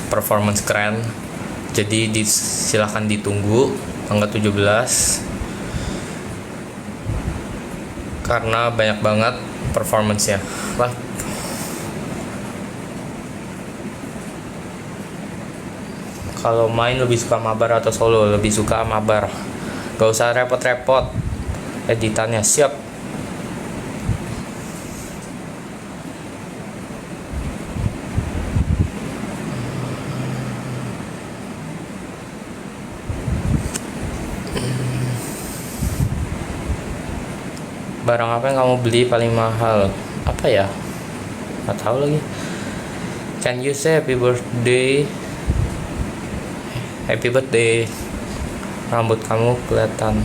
performance keren. Jadi silahkan ditunggu tanggal 17 karena banyak banget performance-nya. Kalau main lebih suka mabar atau solo? Lebih suka mabar. Gak usah repot-repot editannya, siap. Barang apa yang kamu beli paling mahal? Apa ya? Gak tahu lagi. Can you say happy birthday? Happy birthday. Rambut kamu kelihatan.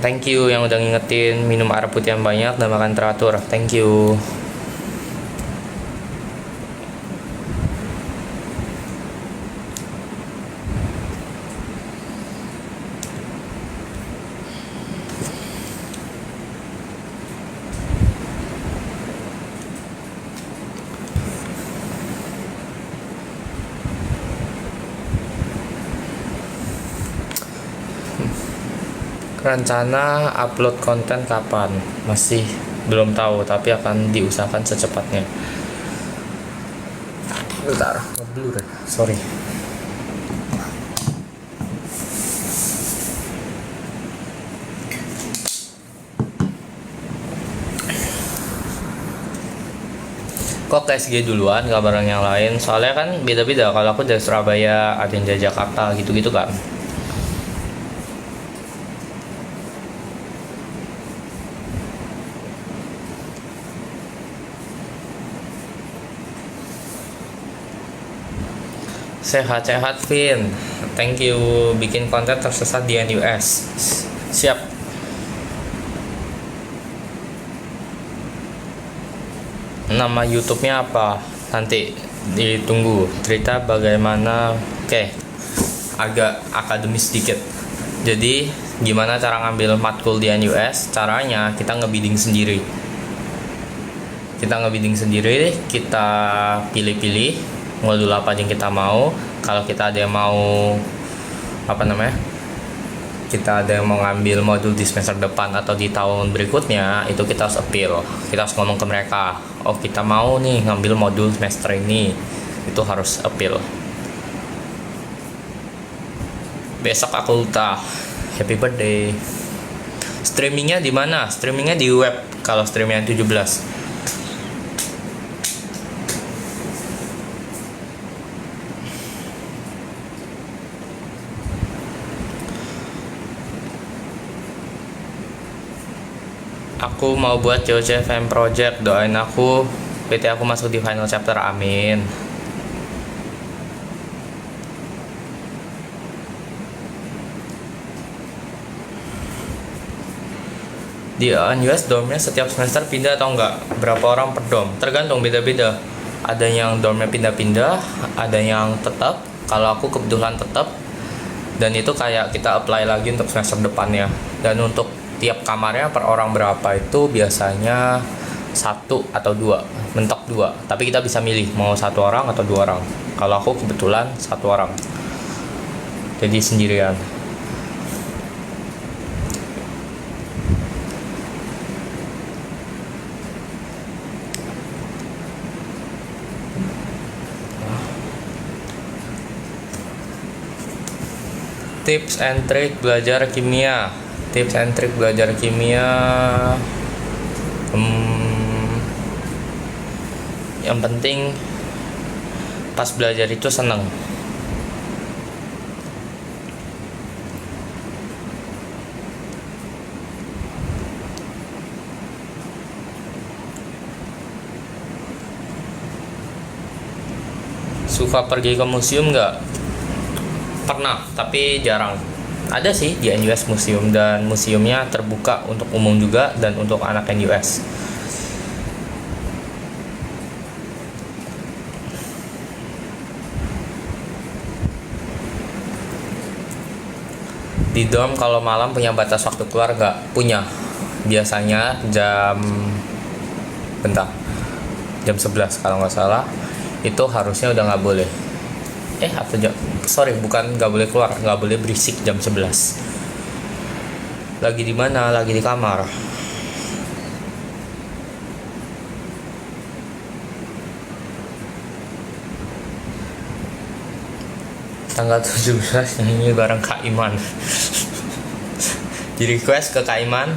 Thank you yang udah ngingetin minum air putih yang banyak dan makan teratur. Thank you. Rencana upload konten kapan? Masih belum tahu, tapi akan diusahakan secepatnya. Bentar, ngeblur. Sorry. Kok KSG duluan, gak bareng yang lain? Soalnya kan beda-beda. Kalau aku dari Surabaya, ada yang dari Jakarta, gitu-gitu kan. Sehat-sehat, Vin. Thank you. Bikin konten tersesat di NUS. Siap. Nama YouTube-nya apa? Nanti ditunggu. Cerita bagaimana. Oke. Agak akademis sedikit. Jadi, gimana cara ngambil matkul di NUS? Caranya kita ngebidding sendiri. Kita pilih-pilih modul apa yang kita mau. Kalau kita ada yang mau kita ada yang mau ngambil modul di semester depan atau di tahun berikutnya, itu kita harus appeal. Kita harus ngomong ke mereka, oh kita mau nih ngambil modul semester ini, itu harus appeal. Besok aku ultah. Happy birthday. Streamingnya di mana? Streamingnya di web. Kalau streamingnya 17. Aku mau buat COC FM project, doain aku PT aku masuk di final chapter, amin. Di NUS dormnya setiap semester pindah atau enggak? Berapa orang per dorm? Tergantung, beda-beda. Ada yang dormnya pindah-pindah, ada yang tetap. Kalau aku kebetulan tetap, dan itu kayak kita apply lagi untuk semester depannya. Dan untuk tiap kamarnya per orang berapa itu biasanya 1 atau 2, mentok 2. Tapi kita bisa milih mau 1 orang atau 2 orang. Kalau aku kebetulan 1 orang, jadi sendirian. Tips and trick belajar kimia. Yang penting pas belajar itu seneng. Suka pergi ke museum nggak? Pernah, tapi jarang. Ada sih di NUS museum, dan museumnya terbuka untuk umum juga dan untuk anak NUS. Di dorm kalau malam punya batas waktu keluar nggak? Punya. Biasanya jam bentar, jam 11 kalau nggak salah itu harusnya udah nggak boleh, atau bukan nggak boleh keluar, nggak boleh berisik jam 11. Lagi di mana? Lagi di kamar. Tanggal 17 nyanyi bareng Kak Iman. Di request ke Kak Iman.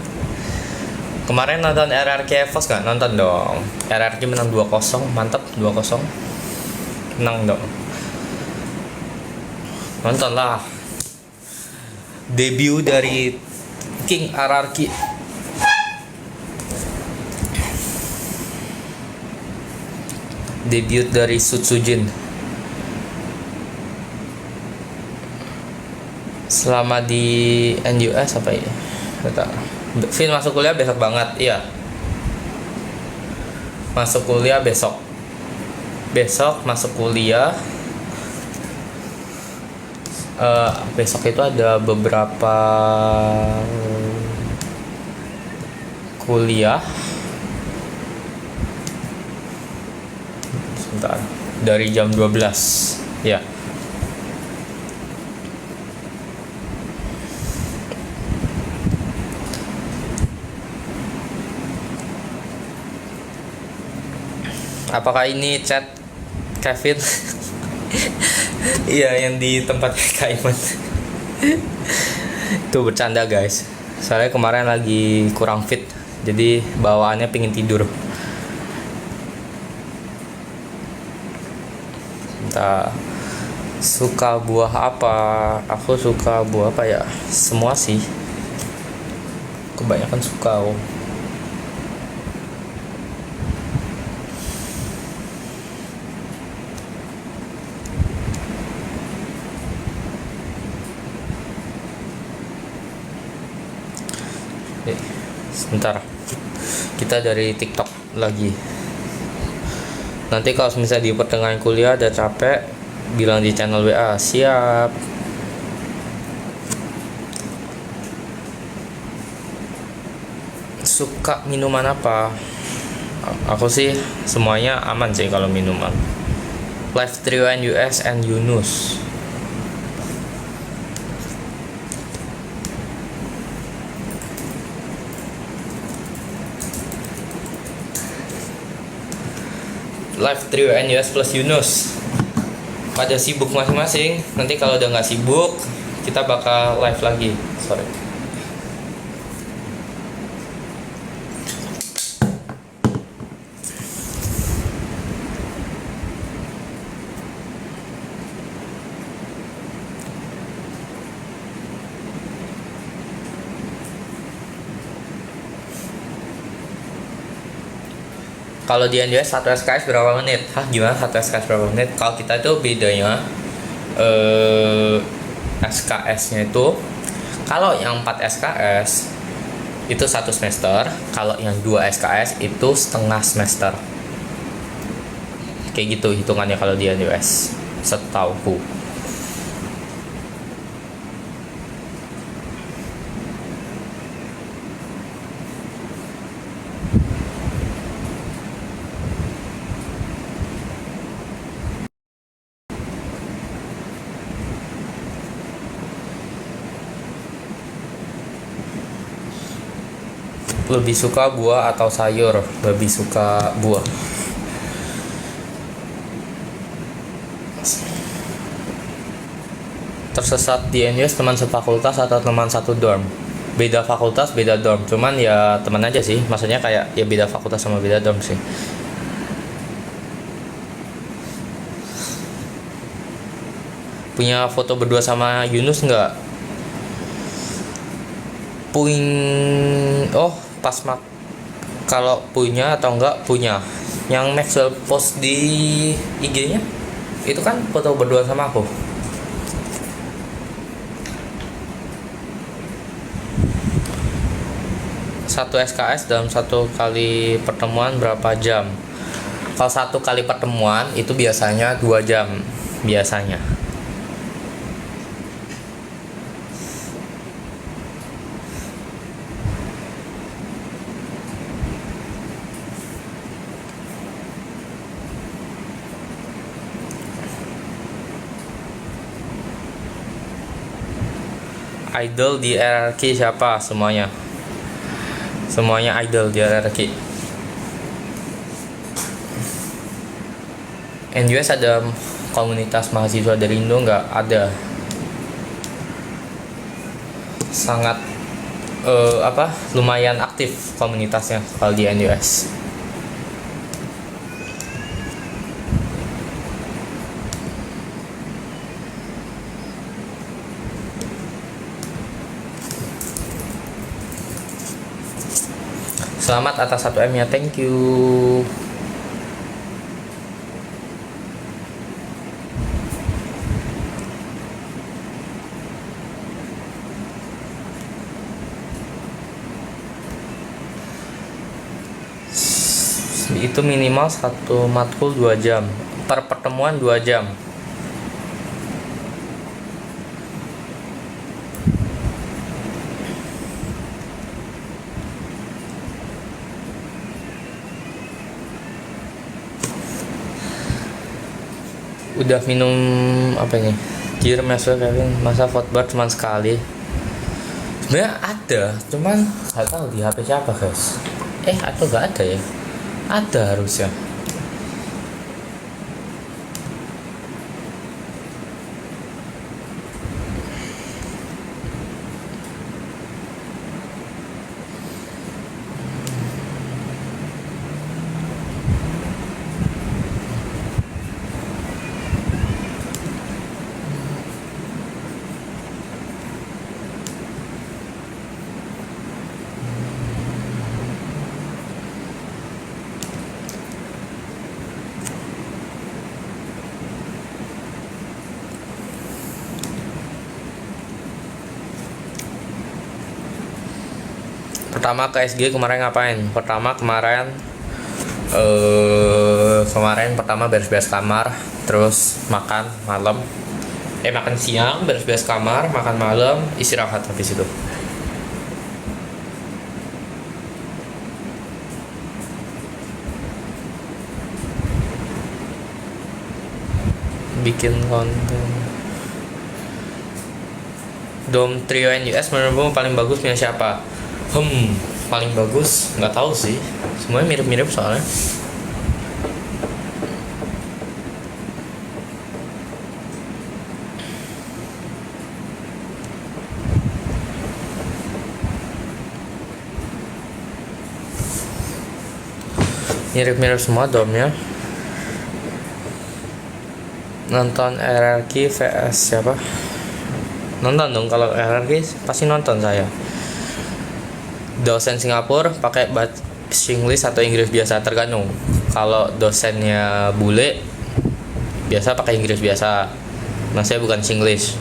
Kemarin nonton RRQ EVOS gak? Nonton dong. RRQ menang 2-0, mantap 2-0. Menang dong. Nonton lah. Debut dari King RRQ. Debut dari Sutsujin. Selama di NUS apa ya? Vin masuk kuliah besok banget, iya. Masuk kuliah besok. Besok masuk kuliah. Besok itu ada beberapa kuliah. Sebentar. Dari jam 12. Ya. Apakah ini chat Kevin? Iya, yang di tempat Kak Iman. Itu bercanda guys. Soalnya kemarin lagi kurang fit, jadi bawaannya pengen tidur. Entah suka buah apa? Aku suka buah apa ya? Semua sih. Kebanyakan suka. Sebentar, kita dari TikTok lagi. Nanti kalau misalnya di pertengahan kuliah ada capek, bilang di channel WA. Siap. Suka minuman apa? Aku sih semuanya aman sih kalau minuman. Live Trio NUS and Yunus. Live Trio NUS plus Yunus pada sibuk masing-masing. Nanti kalau udah nggak sibuk, kita bakal live lagi. Sorry. Kalau di NUS 1 SKS berapa menit? Hah, gimana 1 SKS berapa menit? Kalau kita itu bedanya SKS-nya itu, kalau yang 4 SKS itu 1 semester, kalau yang 2 SKS itu setengah semester. Kayak gitu hitungannya kalau di NUS, setauku. Lebih suka buah atau sayur? Lebih suka buah. Tersesat di NUS teman sefakultas atau teman satu dorm? Beda fakultas, beda dorm. Cuman ya teman aja sih. Maksudnya kayak ya beda fakultas sama beda dorm sih. Punya foto berdua sama Yunus nggak? Pas kalau punya atau enggak punya. Yang Maxwell post di IG-nya itu kan foto berdua sama aku. Satu SKS dalam satu kali pertemuan berapa jam? Kalau satu kali pertemuan itu biasanya 2 jam biasanya. Idol di RRQ siapa? Semuanya idol di RRQ. NUS ada komunitas mahasiswa dari Indo nggak? Ada. Sangat lumayan aktif komunitasnya kalau di NUS. Selamat atas 1M ya, thank you. Itu minimal satu matkul 2 jam per pertemuan, 2 jam. Udah minum apa ini? Gear Master Kevin, masa Fotbar cuma sekali. Sebenarnya ada, cuman nggak tahu di HP siapa guys. Atau nggak ada ya? Ada harusnya. Pertama ke SG kemarin ngapain? Kemarin beres-beres kamar, terus makan malam. Makan siang, beres-beres kamar, makan malam, istirahat habis itu. Bikin konten. Dom trio NUS menurutmu paling bagus punya siapa? Paling bagus nggak tahu sih, semuanya mirip-mirip soalnya. Mirip-mirip semua domnya. Nonton RRQ vs siapa? Nonton dong, kalau RRQ pasti nonton saya. Dosen Singapura pakai bahasa Inggris atau Inggris biasa, tergantung. Kalau dosennya bule biasa pakai Inggris biasa. Nah, saya bukan Singlish.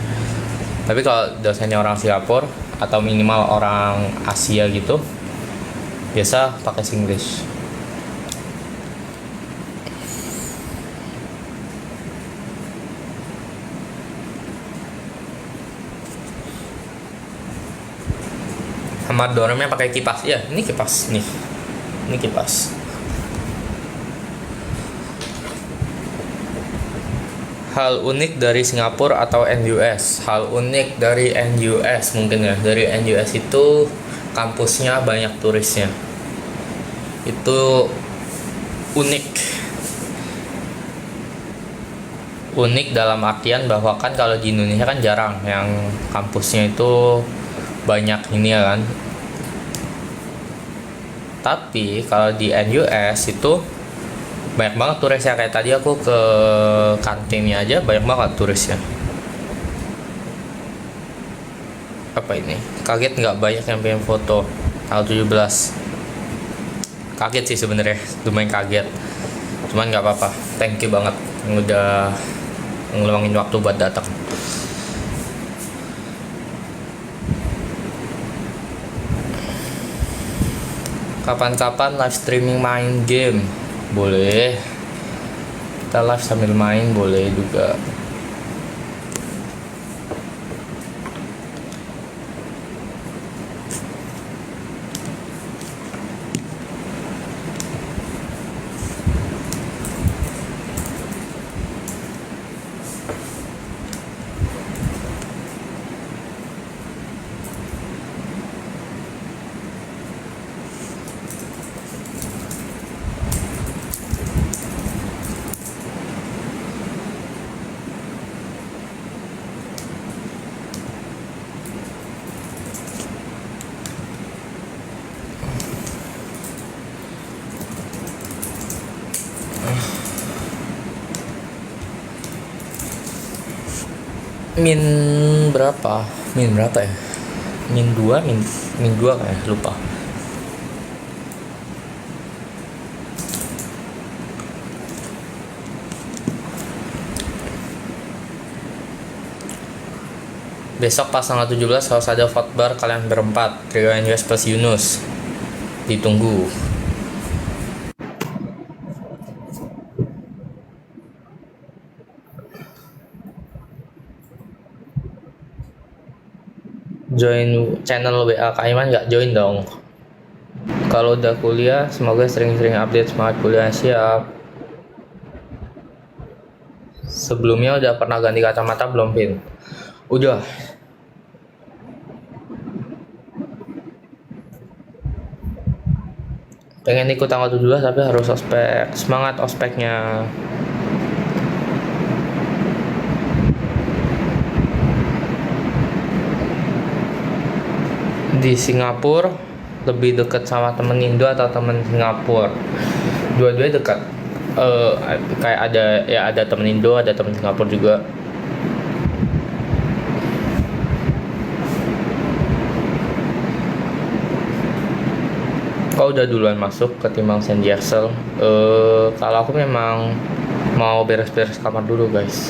Tapi kalau dosennya orang Singapura atau minimal orang Asia gitu, biasa pakai Singlish. Sama dormnya pakai kipas. Ya, ini kipas nih. Ini kipas. Hal unik dari Singapura atau NUS? Hal unik dari NUS mungkin ya. Dari NUS itu kampusnya banyak turisnya. Itu unik. Unik dalam artian bahwa kan kalau di Indonesia kan jarang yang kampusnya itu banyak ini ya kan. Tapi kalau di NUS itu banyak banget turisnya. Kayak tadi aku ke kantinnya aja banyak banget turisnya. Apa ini? Kaget nggak banyak yang pengen foto tanggal 17? Kaget sih sebenarnya, lumayan kaget. Cuman nggak apa-apa. Thank you banget yang udah ngeluangin waktu buat datang. Kapan-kapan live streaming main game? Boleh. Kita live sambil main boleh juga. Min berapa? Min berapa ya? Min 2, min 2 kayak lupa. Besok pas tanggal 17 harus ada khotbar kalian berempat, Trio NUS plus Yunus. Ditunggu. Join channel WA Kak Iman nggak? Join dong. Kalau udah kuliah, semoga sering-sering update semangat kuliah. Siap. Sebelumnya udah pernah ganti kacamata belum, Pin? Udah. Pengen ikut tanggal 17 tapi harus ospek. Semangat ospeknya. Di Singapura lebih dekat sama temen Indo atau temen Singapura? Dua-duanya dekat. Kayak ada temen Indo, ada temen Singapura juga. Kau udah duluan masuk ketimbang Sandy Axel? Kalau aku memang mau beres-beres kamar dulu, guys.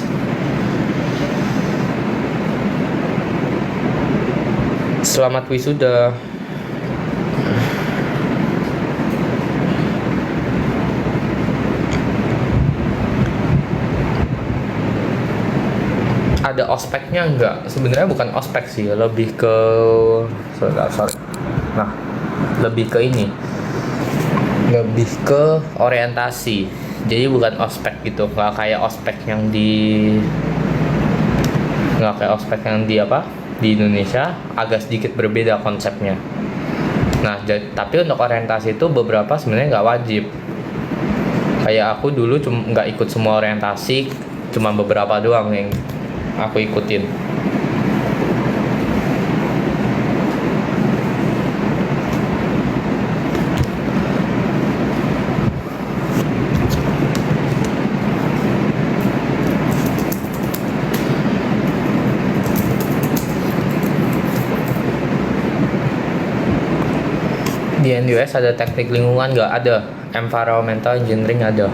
Selamat wisuda. Ada ospeknya enggak? Sebenarnya bukan ospek sih, lebih ke sorry. Nah, lebih ke ini. Lebih ke orientasi. Jadi bukan ospek gitu, nggak kayak ospek yang di apa? Di Indonesia agak sedikit berbeda konsepnya. Nah, tapi untuk orientasi itu beberapa sebenarnya nggak wajib. Kayak aku dulu nggak ikut semua orientasi, cuma beberapa doang yang aku ikutin. Di NUS ada teknik lingkungan nggak? Ada. Environmental engineering ada.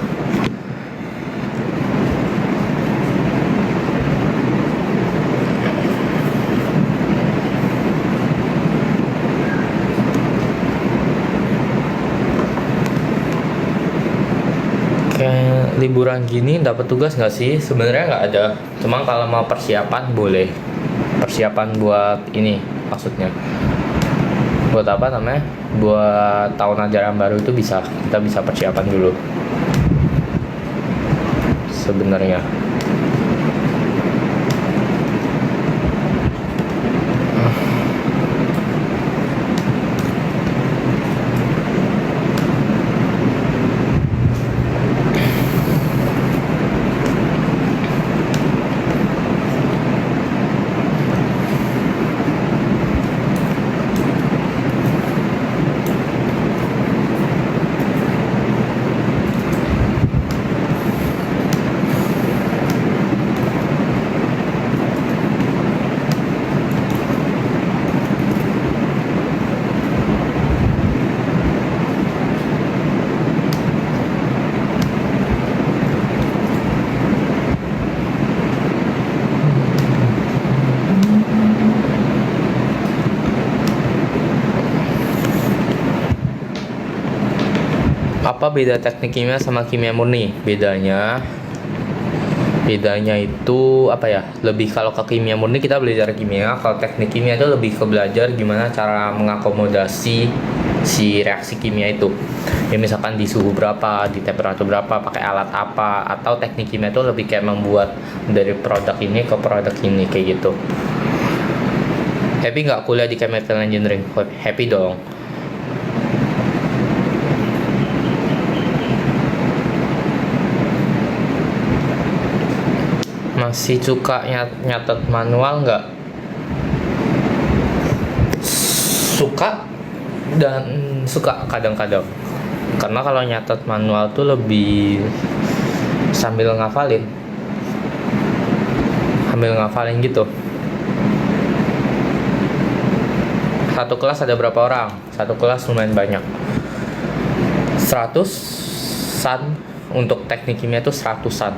Kayak liburan gini dapat tugas nggak sih? Sebenarnya nggak ada. Cuma kalau mau persiapan boleh. Persiapan buat ini maksudnya. Buat apa namanya? Buat tahun ajaran baru itu kita bisa persiapan dulu sebenarnya. Apa beda teknik kimia sama kimia murni? Bedanya itu apa ya? Lebih kalau ke kimia murni kita belajar kimia, kalau teknik kimia itu lebih ke belajar gimana cara mengakomodasi si reaksi kimia itu. Ya misalkan di suhu berapa, di temperatur berapa, pakai alat apa, atau teknik kimia itu lebih kayak membuat dari produk ini ke produk ini kayak gitu. Happy nggak kuliah di chemical engineering? Happy dong. Masih suka nyatet manual nggak? Suka dan suka kadang-kadang. Karena kalau nyatet manual tuh lebih sambil ngafalin gitu. Satu kelas ada berapa orang? Satu kelas lumayan banyak. 100-an untuk teknik kimia itu 100-an.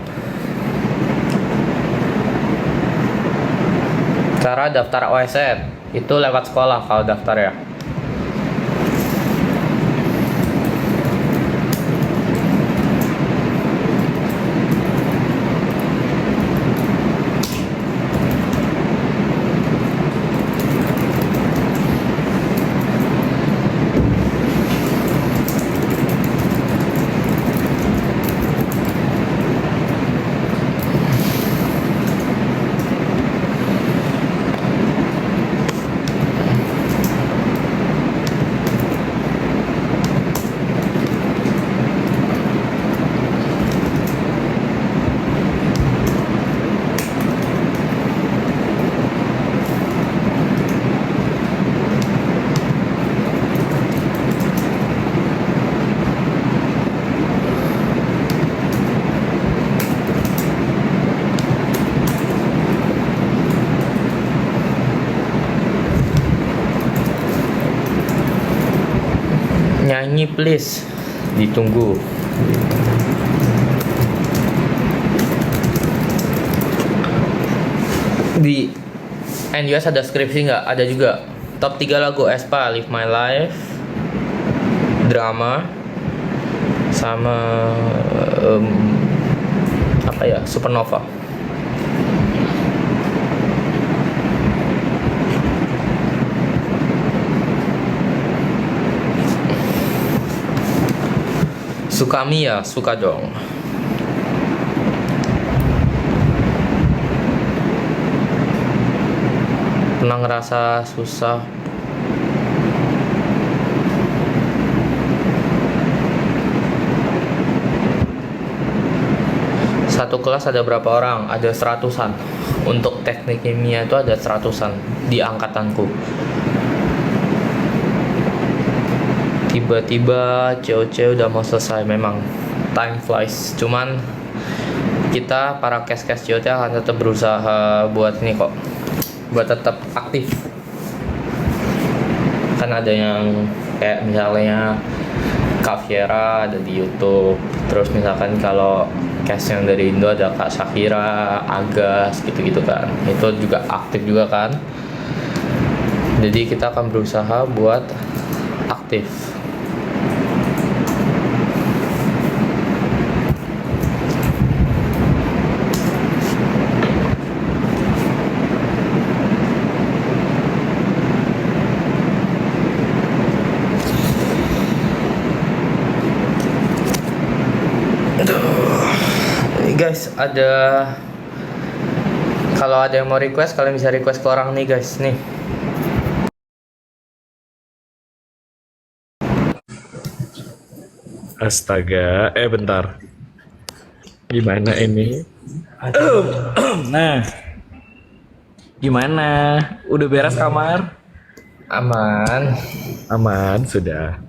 Cara daftar OSN itu lewat sekolah kalau daftar ya. Nyanyi please, ditunggu. Di NUS ada skripsi nggak? Ada juga. Top 3 lagu aespa, Live My Life, Drama, sama apa ya, Supernova. Suka mie ya? Suka dong. Pernah ngerasa susah? Satu kelas ada berapa orang? Ada 100-an. Untuk teknik kimia itu ada 100-an di angkatanku. Tiba-tiba COC udah mau selesai. Memang time flies. Cuman kita para kes-kes COC akan tetap berusaha buat ini kok, buat tetap aktif. Kan ada yang kayak misalnya Kaviera ada di YouTube. Terus misalkan kalau kes yang dari Indo ada Kak Shakira, Agas gitu-gitu kan. Itu juga aktif juga kan. Jadi kita akan berusaha buat aktif. Guys, kalau ada yang mau request, kalian bisa request ke orang nih guys, nih. Astaga, bentar. Gimana ini? Nah, gimana? Udah beres kamar? Aman. Aman, sudah.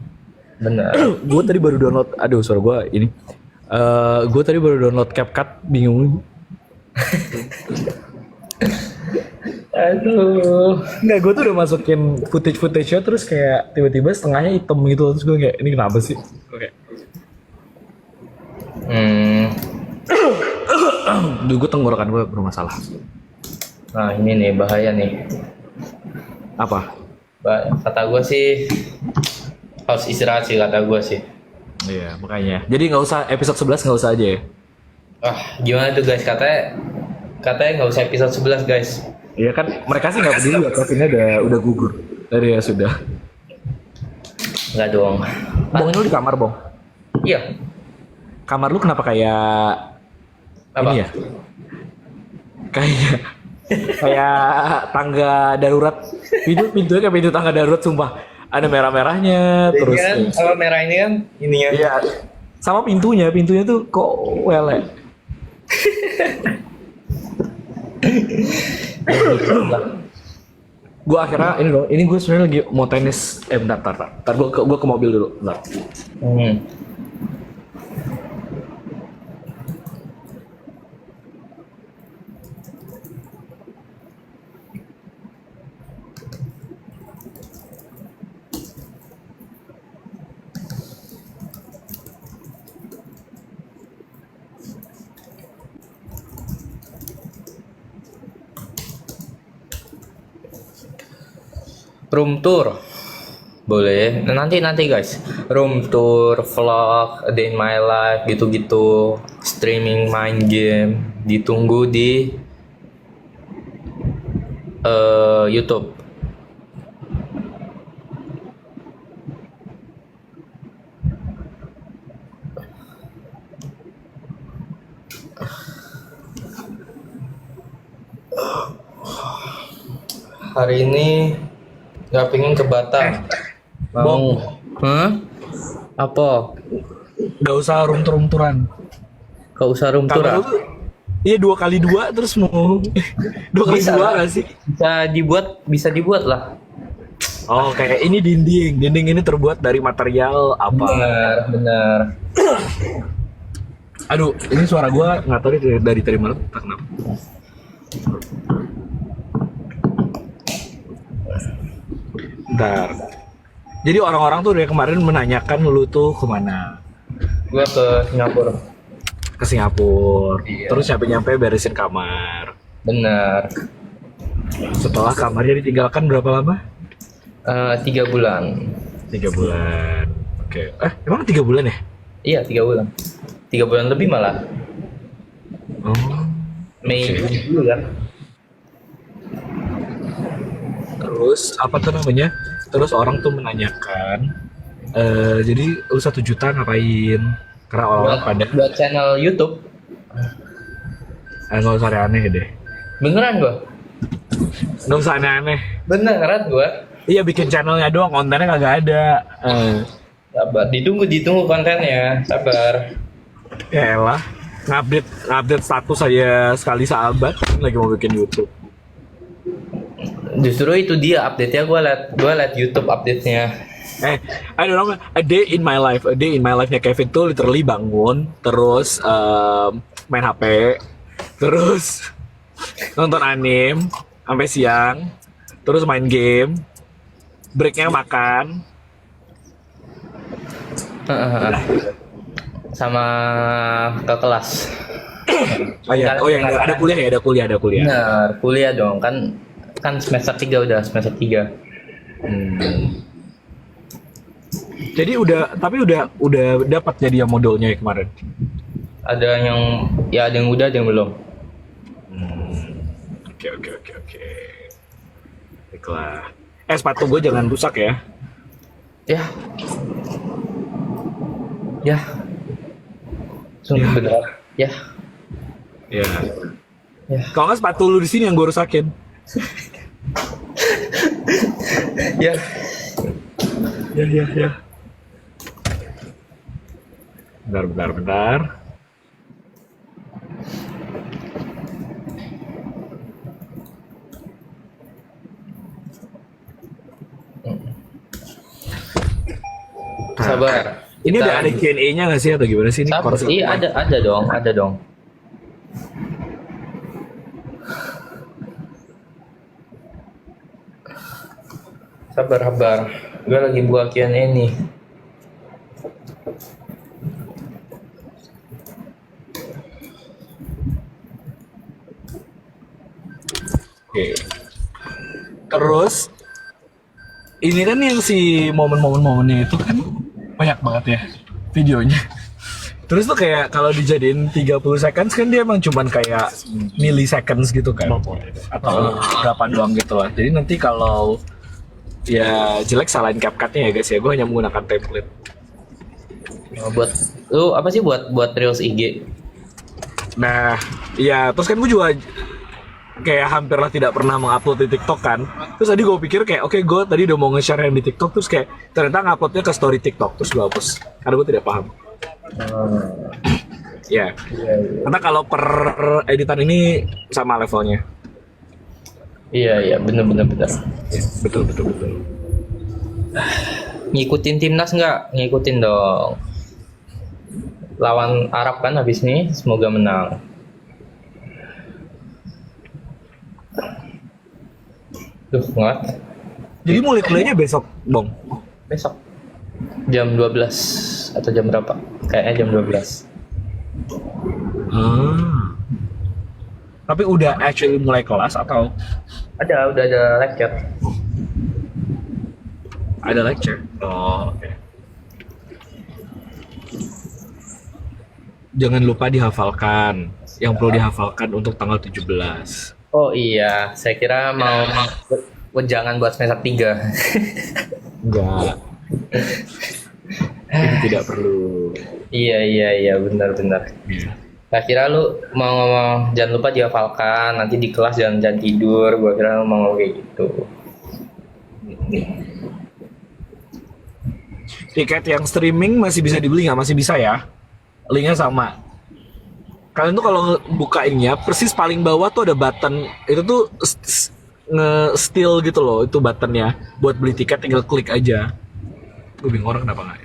Bener. Gue tadi baru download, aduh suara gue ini. Gue tadi baru download CapCut, bingung. Aduh. Nggak, gue tuh udah masukin footage-nya terus kayak tiba-tiba setengahnya hitam gitu. Terus gue kayak, ini kenapa sih? Oke. Duh, gue tenggorokan gue bermasalah. Nah ini nih bahaya nih. Apa? Kata gue sih harus istirahat sih, kata gue sih. Iya, makanya. Jadi nggak usah episode 11, nggak usah aja ya? Gimana tuh guys, katanya nggak usah episode 11 guys. Iya kan, mereka sih nggak peduli ya, tapi ini udah gugur. Tadi ya sudah. Nggak dong. Bong, ini lu di kamar, Bong? Iya. Kamar lu kenapa kayak Apa? ini ya? Kayak tangga darurat. Pintunya kayak pintu tangga darurat, sumpah. Ada merah-merahnya, terus kan, apa merah ini kan ininya. iya. Sama pintunya tuh kok wele. gue akhirnya ini dong, ini gue sebenarnya lagi mau tenis. Bentar, gue ke mobil dulu, bentar. Hmm. Room tour boleh nanti guys, room tour, vlog, a day in my life gitu-gitu, streaming main game, ditunggu di YouTube. Hari ini nggak pingin ke Batam. Mau? Hah? Apa? Gak usah room-turan. Gak usah room tour. Kalau lu, iya 2x2 terus mau 2x2 gak sih? Bisa dibuat lah. Oh, kayak ini dinding ini terbuat dari material apa? Benar. Aduh, ini suara gua nggak tahu dari mana, tak kenapa. Bentar. Jadi orang-orang tuh dari kemarin menanyakan lu tuh kemana? Gua ke Singapura. Ke Singapura. Iya. Terus nyampe beresin kamar. Benar. Setelah kamarnya ditinggalkan berapa lama? 3 bulan. 3 bulan. Oke. Emang 3 bulan ya? Iya, 3 bulan. 3 bulan lebih malah. Oh. Mei Oke. dulu kan. Terus apa tuh namanya? Terus orang tuh menanyakan, jadi lu 1 juta ngapain? Karena orang-orang pada Buat channel YouTube. nggak usah aneh deh. Beneran gua. Nggak usah aneh-aneh. Beneran gua. Iya bikin channelnya doang, kontennya kagak ada. Sabar, ditunggu kontennya. Sabar. Ya elah, ngupdate status saya sekali sahabat lagi mau bikin YouTube. Justru itu dia update-nya, gua liat YouTube update-nya. I don't know, a day in my life-nya Kevin tuh literally bangun, terus main HP, terus nonton anime sampai siang, terus main game, breaknya makan, Sama ke kelas. Ada kuliah. Benar, kuliah dong, kan semester 3 udah semester 3. Jadi udah dapat jadi yang modelnya ya kemarin. Ada yang udah, ada yang belum. Oke. Baiklah. Sepatu gue jangan rusak ya. Ya. Sungguh Ya. benar. Ya. Ya. Ya. Kalau nggak sepatu lu di sini yang gue rusakin. Ya. Ya. Bentar. Sabar. Ini udah ada Q&A-nya nggak sih atau gimana sih ini? Sabar. Iya, ada dong. Sabar. Gue lagi buat Q&A nih. Oke. Terus ini kan yang si momen-momennya itu kan banyak banget ya videonya. Terus tuh kayak kalau dijadiin 30 seconds kan dia emang cuman kayak milliseconds gitu kan. Atau berapa doang gitu lah. Jadi nanti kalau ya jelek salahin CapCut-nya ya guys ya. Gue hanya menggunakan template. Buat lu apa sih buat Reels IG? Nah, iya terus kan gue juga kayak hampir lah tidak pernah mengupload di TikTok kan. Terus tadi gue pikir kayak oke, gue tadi udah mau nge-share yang di TikTok, terus kayak ternyata nguploadnya ke story TikTok, terus gue hapus karena gue tidak paham. Ya. Karena kalau per editan ini sama levelnya. Iya iya bener bener bener. Ya, betul betul betul. Ngikutin timnas nggak? Ngikutin dong. Lawan Arab kan habis ini, semoga menang. Duh, nggak. Jadi mulai kuliahnya besok, Bong. Besok jam 12 atau jam berapa? Kayaknya jam 12. Hmm. Tapi udah actually mulai kelas atau Udah ada lecture. ada lecture? Oh, oke. Jangan lupa dihafalkan. Yang perlu dihafalkan untuk tanggal 17. Oh iya, saya kira mau wejangan buat semester 3. Enggak. Ini tidak perlu. Iya benar. Iya. Saya kira lu mau ngomong jangan lupa dihafalkan, nanti di kelas jangan tidur. Gua kira lu mau ngomong kayak gitu. Tiket yang streaming masih bisa dibeli nggak? Masih bisa ya. Linknya sama. Kalian tuh kalau bukainnya persis paling bawah tuh ada button. Itu tuh nge-steal gitu loh. Itu buttonnya. Buat beli tiket tinggal klik aja. Gue bingung orang kenapa nggak.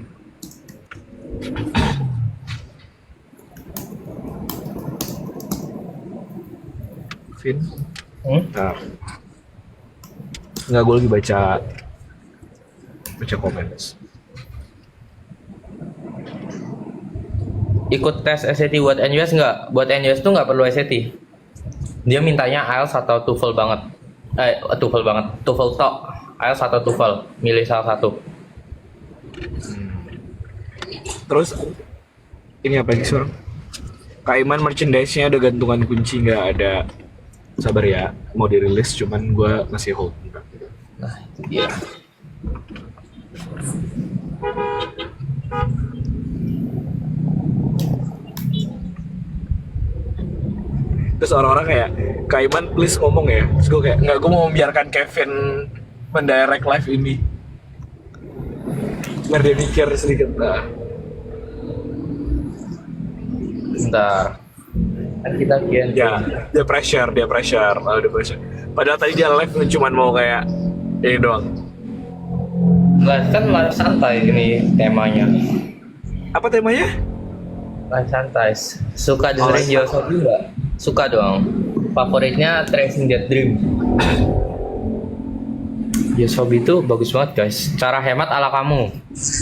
Vin? Nah. Nggak, gue lagi baca komen. Ikut tes SAT buat NUS nggak? Buat NUS tuh nggak perlu SAT. Dia mintanya IELTS atau TOEFL banget. TOEFL tok. IELTS atau TOEFL, milih salah satu. Terus ini apa lagi sekarang? Kak Iman merchandise-nya ada gantungan kunci nggak ada. Sabar ya, mau dirilis cuman gue masih hold. Nah, itu dia. Terus orang-orang kayak, Kak Iman please ngomong ya. Terus gue kayak, nggak, gue mau membiarkan Kevin mendirect live ini. Biar dia mikir sedikit. Nah. Bentar. Kan kita kian. Ya, dia pressure. Oh, dia pressure. Padahal tadi dia live cuman mau kayak, ini doang. Live kan live santai ini temanya. Apa temanya? Live santai. Suka dengerin Yosobi nggak? Suka dong. Favoritnya Tracing That Dream. Yosobi itu bagus banget guys. Cara hemat ala kamu.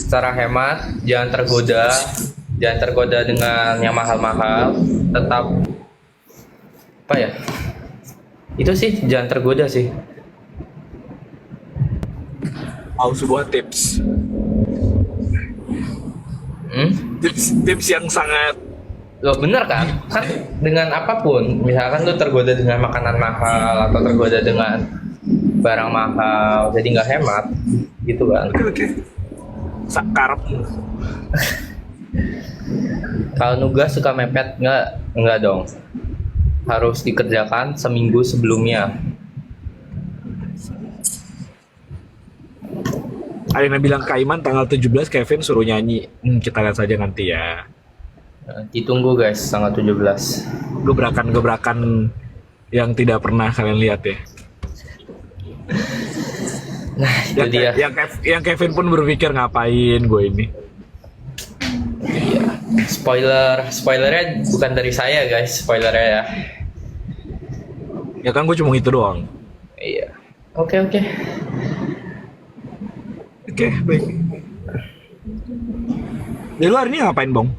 Cara hemat, jangan tergoda dengan yang mahal-mahal. Tetap apa ya? Itu sih jangan tergoda sih. Mau sebuah tips. Tips yang sangat. Loh bener kan? Kan dengan apapun, misalkan lu tergoda dengan makanan mahal atau tergoda dengan barang mahal, jadi nggak hemat, gitu kan? Oke. Sakarepmu. Kalau nugas suka mepet nggak dong? Harus dikerjakan seminggu sebelumnya. Ada yang bilang Kak Iman tanggal 17 Kevin suruh nyanyi. Kita lihat saja nanti ya. Ditunggu guys tanggal 17. Gebrakan yang tidak pernah kalian lihat ya. Nah itu dia. Yang Kevin pun berpikir ngapain gue ini. Iya. Spoilernya bukan dari saya guys, spoilernya ya. Ya kan gue cuma itu doang. Iya. Oke. Oke, baik. Di luar ini ngapain, Bang?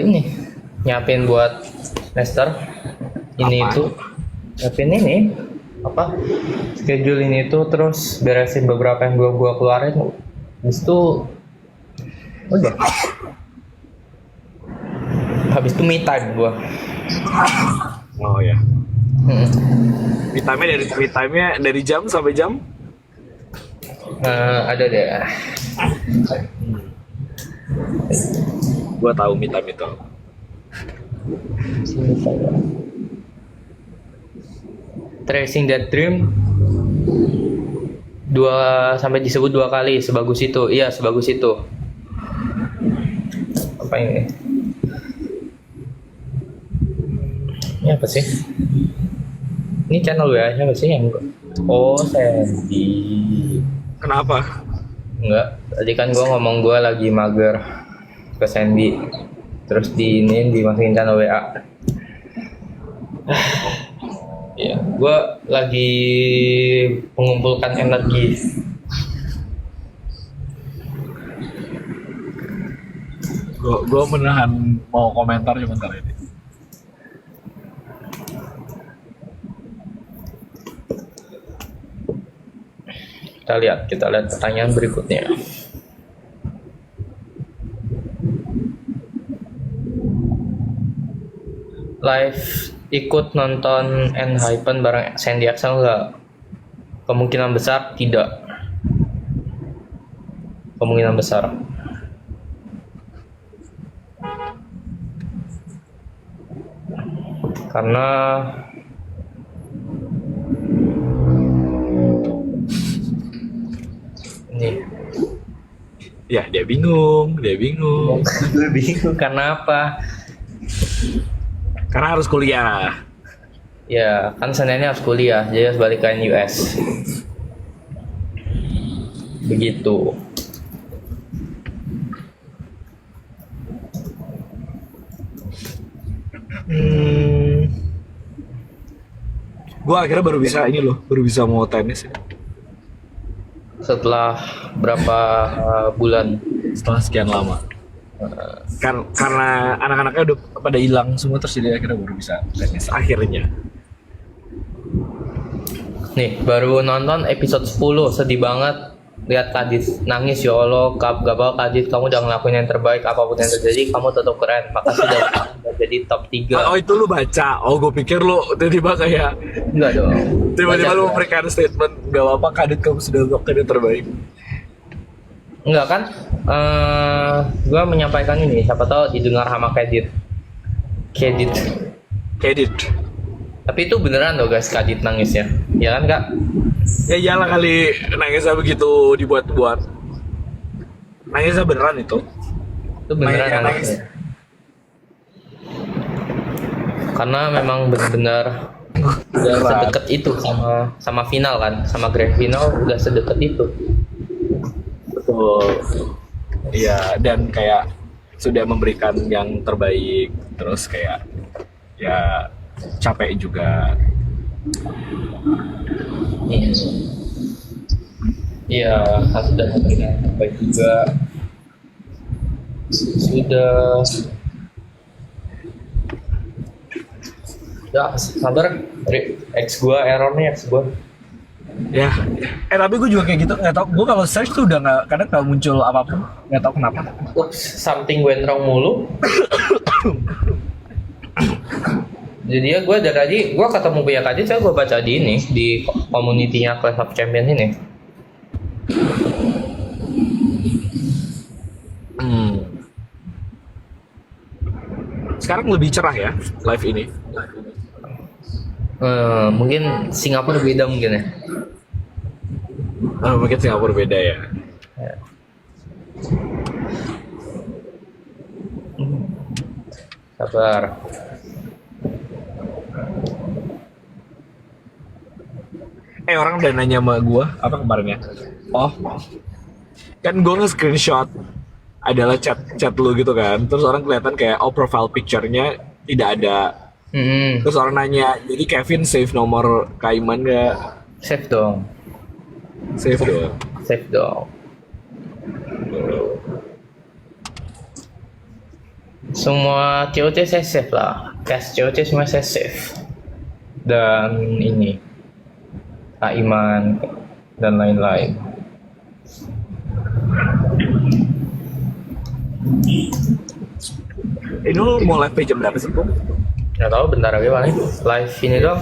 Ini nyiapin buat Lester. Ini Apa? itu nyiapin ini apa? Schedule ini tuh terus beresin beberapa yang belum gua keluarin. Habis itu udah. Habis itu me time gua. Oh ya. Me time-nya dari jam sampai jam? Ada deh. Gua tahu me time itu. Sini saya. Tracing That Dream 2 sampai disebut 2 kali sebagus itu. Iya, sebagus itu. Apa ini? Ini apa sih? Ini channel WA siapa sih yang oh Sandy. Kenapa? Enggak, tadi kan gue ngomong gue lagi mager ke Sandy, terus dimasukin channel WA. Ya, gue lagi mengumpulkan energi. Gue menahan mau komentar sebentar ini. Kita lihat pertanyaan berikutnya. Live ikut nonton Enhypen bareng Sandy Axel nggak? Kemungkinan besar tidak. Kemungkinan besar. Karena ini Ya dia bingung. bingung karena apa? Karena harus kuliah. Ya kan Seninnya harus kuliah, jadi harus balik ke US. Begitu. Gue akhirnya baru bisa mau tenis ya. Setelah berapa bulan? Setelah sekian lama. Karena anak-anaknya udah pada hilang semua, terus jadi akhirnya baru bisa tenis akhirnya. Nih, baru nonton episode 10, sedih banget lihat Kadit nangis. Ya Allah, Gabal Kadit, kamu udah ngelakuin yang terbaik, apapun yang terjadi kamu tetap keren. Makasih udah jadi top 3. Oh itu lu baca? Oh gue pikir lu tiba-tiba kayak Enggak dong. tiba-tiba Baca lu dong. memberikan statement gak apa-apa Kadit, kamu sudah melakukan yang terbaik. Enggak kan? Gue menyampaikan ini, siapa tahu didengar sama Kadit. Kadit. Tapi itu beneran loh guys, Kadit nangisnya. Ya kan Kak? Ya iyalah kali nangisnya begitu dibuat-buat. Nangisnya beneran itu. Itu beneran Nangis. nangisnya. Karena memang benar-benar udah sedekat itu sama final kan, sama grand final udah sedekat itu. Betul. Iya, dan kayak sudah memberikan yang terbaik, terus kayak ya capek juga. Iya. Iya, sudah memberikan yang terbaik juga. Ya, sabar. X gua errornya X gua. Ya, tapi gue juga kayak gitu, nggak tau. Gue kalau search tuh udah nggak, kadang nggak muncul apapun, nggak tau kenapa. Oops, something went wrong mulu. Jadi ya gue dari tadi gue ketemu punya tadi, saya gue baca di ini di community-nya Clash of Champions ini. Sekarang lebih cerah ya live ini. Mungkin Singapura beda mungkin ya. Mungkin Singapura beda ya. Sabar. Orang udah nanya sama gue apa kemarin ya? Oh, kan gue nge-screenshot adalah chat lu gitu kan. Terus orang kelihatan kayak profile picture-nya tidak ada. Terus orang nanya, jadi Kevin save nomor Kaiman nggak? Save dong. Save dong. Save dong. Semua COC saya save lah. Cash COC semua saya save. Dan ini Kaiman dan lain-lain. Ini lu mau live jam berapa sih, Bung? Nggak tahu, bentar lagi paling live ini dong.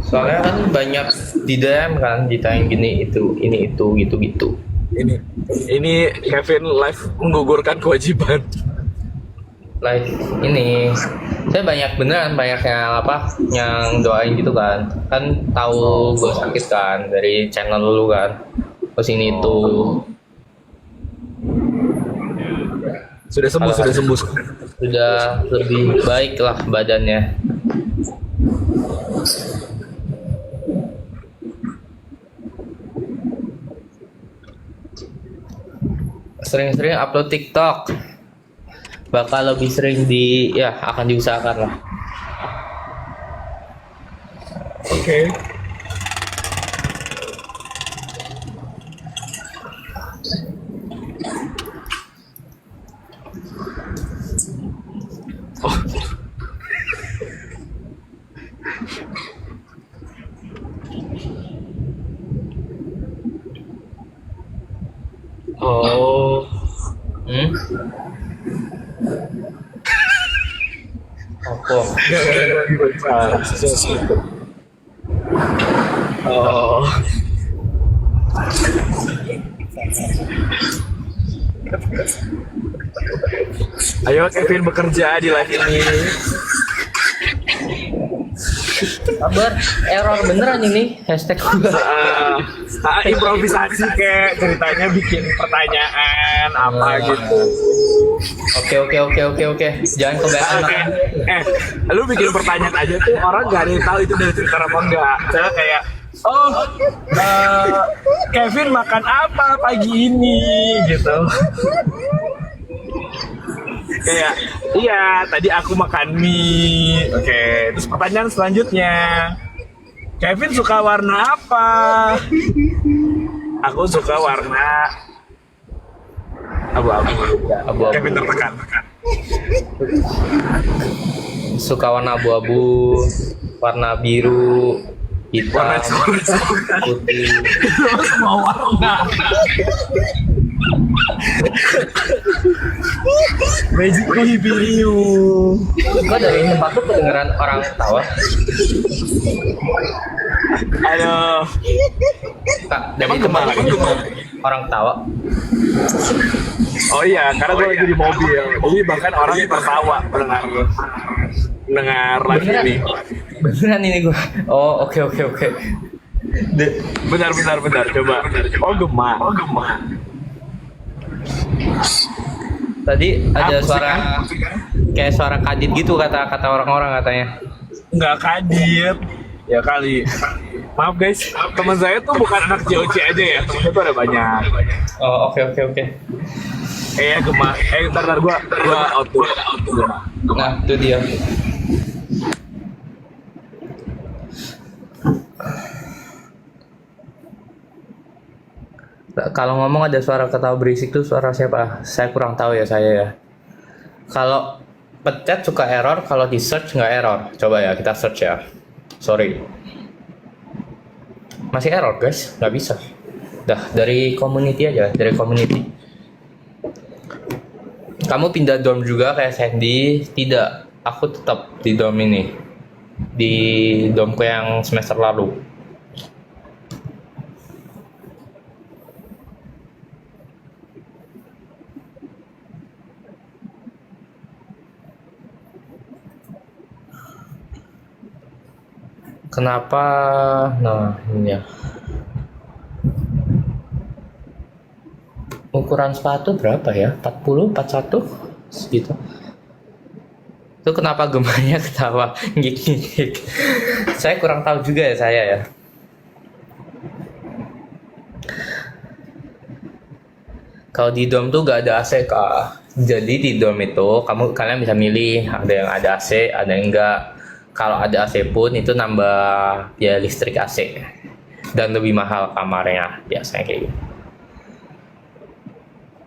Soalnya kan banyak di DM kan ditanya gini itu, ini itu, gitu-gitu. Ini Kevin live menggugurkan kewajiban. Live ini saya banyak yang yang doain gitu kan tahu gue sakit kan dari channel dulu kan, terus ini itu Sudah sembuh. sudah lebih baik lah badannya. Sering-sering upload TikTok. Bakal lebih sering ya akan diusahakan lah. Oke. Oh. Hmm? Apa? Oh. Ayo Kevin bekerja di live ini. Sabar, error beneran ini hashtag juga. Improvisasi kayak ceritanya bikin pertanyaan apa gitu. Oke. Jangan kebanyakan makan. Lu bikin pertanyaan aja tuh orang gak ada yang tahu itu dari cerita apa enggak. Misalnya kayak, oh, Kevin makan apa pagi ini gitu. Kayak, iya tadi aku makan mie. Oke, terus pertanyaan selanjutnya, Kevin suka warna apa? Aku suka warna abu-abu. Abu-abu. Kevin tertekan. Suka warna abu-abu, warna biru, hitam, putih. Semua warna. Magically Hibiriu. Kok dari tempat tuh kedengeran orang ketawa? Aduh. Kak, dari Emang tempat kemana? tuh orang ketawa. Oh iya, karena gue lagi di mobil. Jadi bahkan orang tertawa mendengar live Beneran? ini. Beneran ini gua. Oh, oke. Bentar, coba. Oh gema. Tadi ada Apa sih, suara kayak suara kadit gitu kata orang-orang katanya. Nggak kadir. Ya kali. Maaf guys, teman saya tuh bukan anak JOC aja ya. Teman saya tuh ada banyak. Oh, oke. Gema. Bentar, gua out dulu. Nah, itu dia. Kalau ngomong ada suara ketawa berisik tuh suara siapa? Saya kurang tahu ya saya ya. Kalau pencet suka error, kalau di search nggak error. Coba ya kita search ya. Sorry. Masih error guys, nggak bisa. Dah dari community aja, dari community. Kamu pindah dorm juga kayak Sandy? Tidak, aku tetap di dorm ini. Di dormku yang semester lalu. Kenapa? Nah, ini ya. Ukuran sepatu berapa ya? 40, 41? Segitu. Itu kenapa gemanya ketawa ngik-ngik. Saya kurang tahu juga ya saya ya. Kalau di dorm tuh gak ada AC kak. Jadi di dorm itu kalian bisa milih, ada yang ada AC, ada yang enggak. Kalau ada AC pun itu nambah ya listrik AC dan lebih mahal kamarnya biasanya kayak gitu.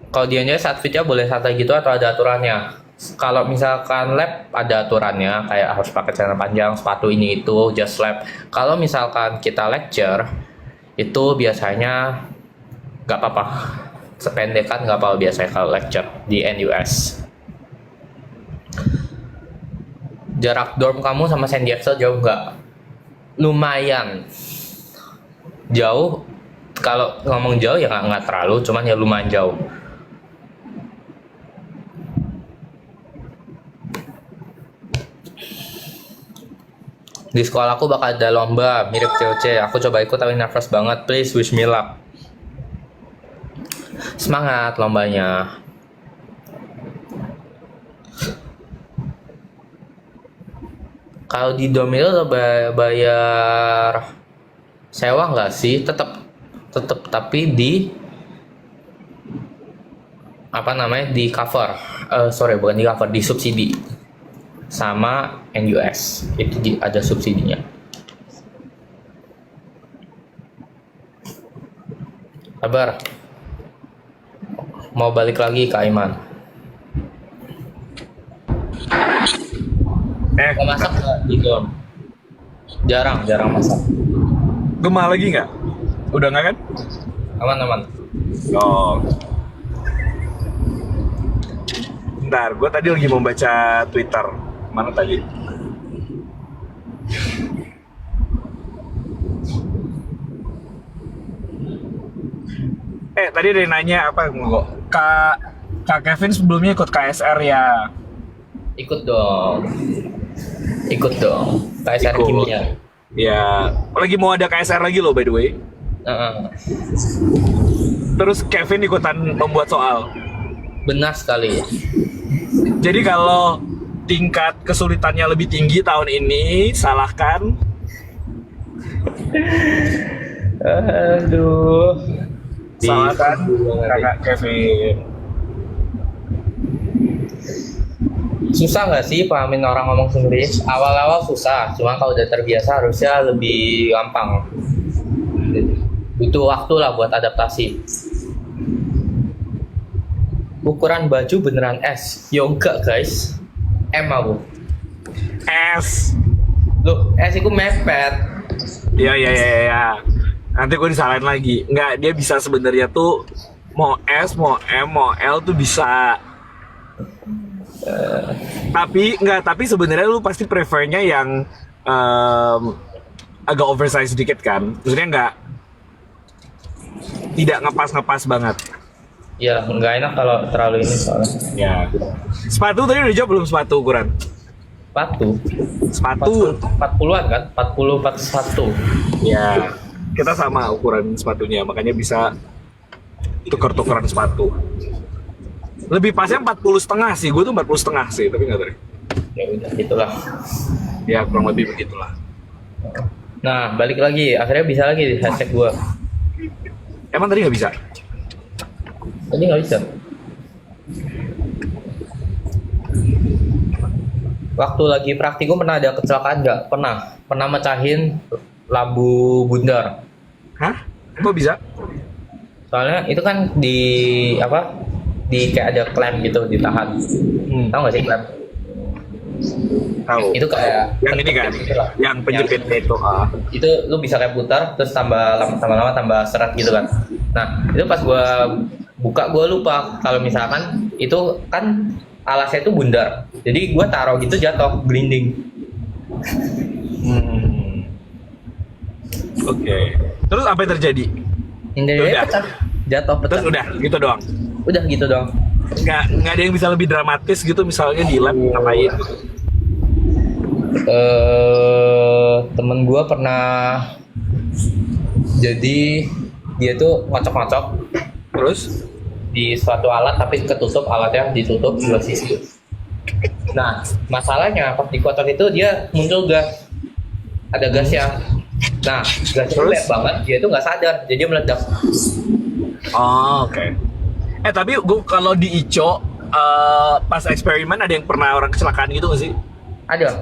Kalau dianya saat fitnya boleh santai gitu atau ada aturannya? Kalau misalkan lab ada aturannya kayak harus pakai celana panjang, sepatu ini itu, just lab. Kalau misalkan kita lecture itu biasanya nggak apa-apa, sependekan nggak apa-apa biasanya kalau lecture di NUS. Jarak dorm kamu sama Sandy Axel jauh nggak? Lumayan jauh. Kalau ngomong jauh ya nggak terlalu, cuman ya lumayan jauh. Di sekolah aku bakal ada lomba mirip COC. Aku coba ikut tapi nervous banget. Please wish me luck. Semangat lombanya. Kalau di dorm itu bayar sewa nggak sih? Tetap tapi apa namanya di cover, sorry bukan di cover, di subsidi sama NUS itu ada subsidinya. Sabar, mau balik lagi ke Aiman. Mau masak nggak di dorm? Jarang masak. Gemah lagi nggak? Udah nggak kan? Aman. Oh. Bentar, gue tadi lagi mau baca Twitter. Mana tadi? Tadi ada yang nanya apa? Kak Kevin sebelumnya ikut KSR ya? Ikut dong. KSR Ikut. kimia. Ya, lagi mau ada KSR lagi loh by the way. Terus Kevin ikutan membuat soal. Benar sekali. Jadi kalau tingkat kesulitannya lebih tinggi tahun ini, salahkan. Aduh. Salahkan kakak Kevin. Susah nggak sih pahamin orang ngomong Inggris? Awal-awal susah, cuma kalau udah terbiasa harusnya lebih gampang. Butuh waktu lah buat adaptasi. Ukuran baju beneran S? Ya enggak guys, M aku. S. Loh, S itu mepet. Ya. Nanti gue disalahin lagi. Enggak, dia bisa sebenarnya tuh mau S, mau M, mau L tuh bisa. Tapi sebenarnya lu pasti prefernya yang agak oversize sedikit kan? Maksudnya tidak ngepas banget. Ya, nggak enak kalau terlalu ini soalnya. Ya. Sepatu tadi udah jawab belum sepatu ukuran? Sepatu 40-an kan? 40 41. Ya, kita sama ukuran sepatunya, makanya bisa tuker-tukeran sepatu. Lebih pasnya 40,5 sih, gue tuh 40,5 sih, tapi nggak tahu. Ya udah, gitulah. Ya kurang lebih begitulah. Nah, balik lagi, akhirnya bisa lagi di hashtag gua. Emang tadi nggak bisa? Tadi nggak bisa. Waktu lagi praktikum pernah ada kecelakaan nggak? Pernah mecahin lampu bundar. Hah? Kok bisa? Soalnya itu kan di apa? Di kayak ada klem gitu ditahan. Tahu nggak sih klem? Tahu. Itu kayak Yang ini kan, gitu lah. yang penjepitnya itu. Itu lu bisa kayak putar terus lama-lama tambah seret gitu kan. Nah, itu pas gua buka gua lupa kalau misalkan itu kan alasnya itu bundar. Jadi gua taruh gitu jatuh gelinding. Oke. Terus apa yang terjadi? Intinya Udah. pecah. Jatuh pecah. Terus udah gitu doang. Udah gitu dong. Nggak ada yang bisa lebih dramatis gitu, misalnya di lab ngapain gitu. Temen gua pernah jadi dia tuh ngocok-ngocok Terus? di suatu alat tapi ketutup, alatnya ditutup dua sisi. Nah, masalahnya pas dikocok itu dia muncul gas, ada gasnya. Nah, gasnya itu Terus? lebar banget, dia itu nggak sadar, jadi meledak. Oh, oke. Tapi gue kalau di ICO pas eksperimen ada yang pernah orang kecelakaan gitu nggak sih? Ada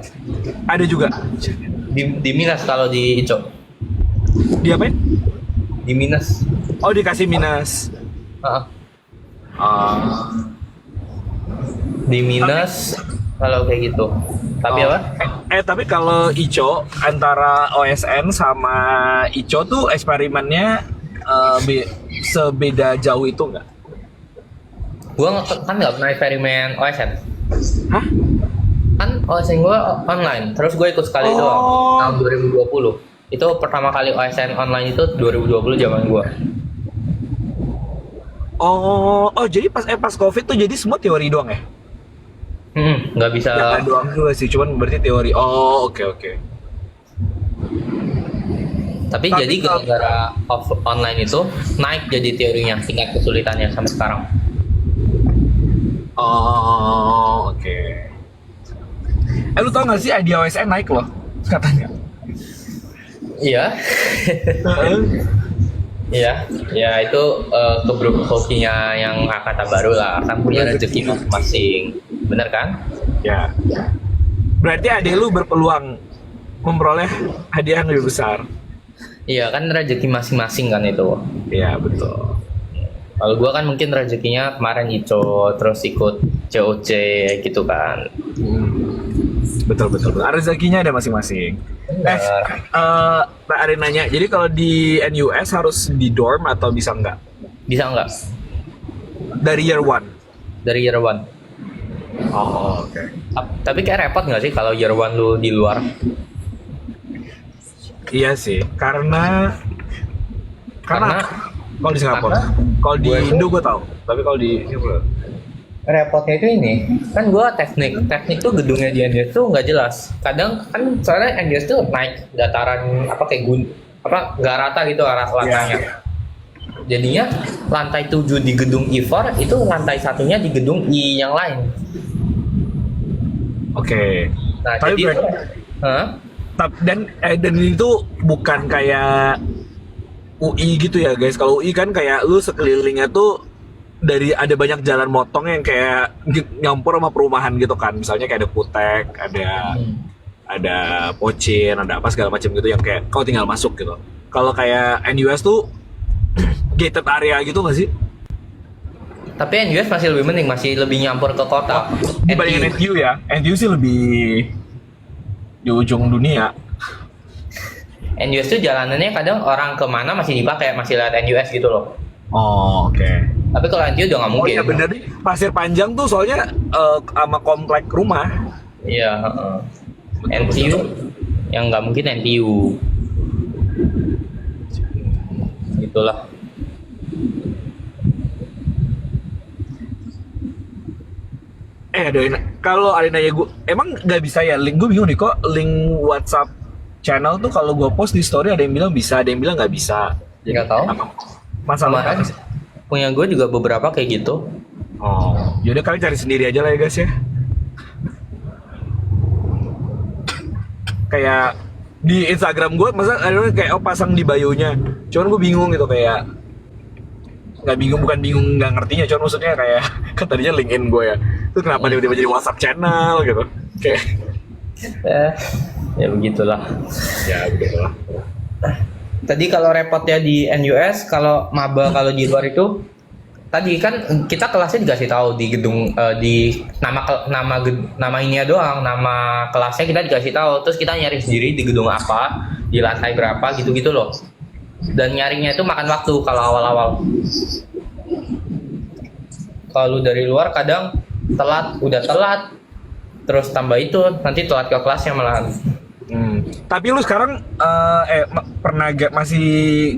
Ada juga. di minus kalau di ICO, Dia apa? di minus. Oh, dikasih minus. Di minus kalau kayak gitu. Tapi Oh. apa? Tapi kalau ICO antara OSN sama ICO tuh eksperimennya sebeda jauh itu nggak? Gua kan nggak pernah eksperimen OSN. Hah? Kan OSN gua online, terus gue ikut sekali doang tahun 2020. Itu pertama kali OSN online itu 2020 zaman gua. Oh, jadi pas COVID tuh jadi semua teori doang ya? Nggak bisa. Ya nggak doang juga sih, cuman berarti teori. Oh, oke. Tapi jadi gara-gara online itu naik jadi teorinya, tingkat kesulitannya sampai sekarang. Oh, oke. Lu tau gak sih idea OSN naik loh katanya? Iya. Iya, ya itu kebruk hokinya yang angkatan baru lah, kan punya rezeki masing-masing, bener kan? Ya. Berarti adik lu berpeluang memperoleh hadiah yang lebih besar. Iya kan rezeki masing-masing kan itu. Iya, betul. Kalau gua kan mungkin rezekinya kemarin ICO, terus ikut COC gitu kan. Betul. Rezekinya ada masing-masing. Bener. Pak ada nanya, jadi kalau di NUS harus di dorm atau bisa nggak? Bisa nggak? Dari year one? Dari year one. Oh, oke. Tapi kayak repot nggak sih kalau year one lu di luar? Iya sih, karena Karena kalau di Singapura, kalau di Indo gue tahu, tapi kalau di Singapura repotnya itu ini kan gua teknik tuh gedungnya di NDS tuh nggak jelas, kadang kan soalnya NDS tuh naik dataran apa kayak nggak rata gitu arah lantainya. Jadinya lantai 7 di gedung I4 itu lantai satunya di gedung I yang lain. Oke. Nah Tapi jadi Hah? dan itu bukan kayak UI gitu ya guys. Kalau UI kan kayak lu sekelilingnya tuh dari ada banyak jalan motong yang kayak nyampur sama perumahan gitu kan. Misalnya kayak ada Kutek, ada Pocin, ada apa segala macam gitu yang kayak kau tinggal masuk gitu. Kalau kayak NUS tuh gated area gitu nggak sih? Tapi NUS masih lebih mending, masih lebih nyampur ke kota. Dibandingin NTU ya, NTU sih lebih di ujung dunia. NUS tuh jalanannya kadang orang kemana masih dipakai, masih lihat NUS gitu loh. Oh, oke. Tapi kalau NTU udah nggak Oh mungkin. iya bener nih, Pasir Panjang tuh soalnya sama komplek rumah. Iya. NTU yang nggak mungkin NTU. Itulah. Kalau ada nanya gue, emang nggak bisa ya link? Gue bingung nih kok link WhatsApp channel tuh kalau gue post di story ada yang bilang bisa, ada yang bilang nggak bisa. Nggak tahu. Apa? Masalah Kemarin apa sih? punya gue juga beberapa kayak gitu. Oh, yaudah kalian cari sendiri aja lah ya guys ya. Kayak di Instagram gue, masa ada orang kayak pasang di bio-nya. Cuman gue bingung gitu kayak nggak bingung, bukan bingung nggak ngertinya, cuman maksudnya kayak kan tadinya LinkedIn gue ya, itu kenapa tiba-tiba jadi WhatsApp channel gitu, kayak Ya begitulah. ya begitulah. Tadi kalau repotnya di NUS, kalau maba kalau di luar itu, tadi kan kita kelasnya dikasih tahu di gedung di nama ini doang, nama kelasnya kita dikasih tahu, terus kita nyari sendiri di gedung apa, di lantai berapa gitu-gitu loh. Dan nyarinya itu makan waktu kalau awal-awal. Kalau dari luar kadang udah telat, terus tambah itu nanti telat ke kelasnya malahan. Tapi lu sekarang masih